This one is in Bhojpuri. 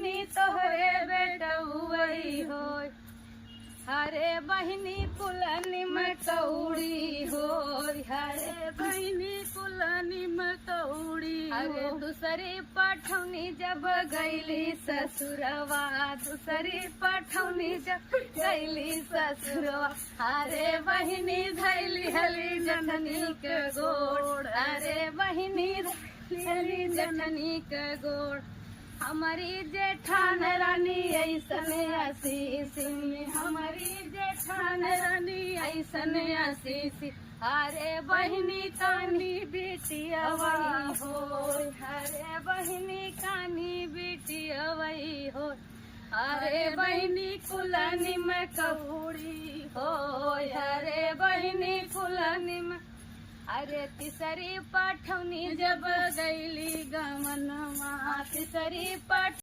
बहिनी तोहरे बेटा हुई हो, हरे बहिनी कुलनी में कौड़ी हो, हरे बहिनी कुलनी में कौड़ी अरे दूसरी पठौनी जब गईली ससुरवा, दूसरी पठौनी जब गईली ससुरवा, अरे बहिनी धैली हली जननी के गोड़, अरे बहिनी धैली हली जननी के गोड़, हमारी जेठान रानी ऐसन आशीष, हमारी जेठान रानी ऐसन आशीष, अरे बहिनी कानी बेटिया वही हो, अरे बहिनी कानी बेटिया वही हो, अरे बहिनी कुलनी में कौड़ी हो, अरे बहिनी कुलनी में, अरे तीसरी पठौनी जब गईली गमनवा, तीसरी पठ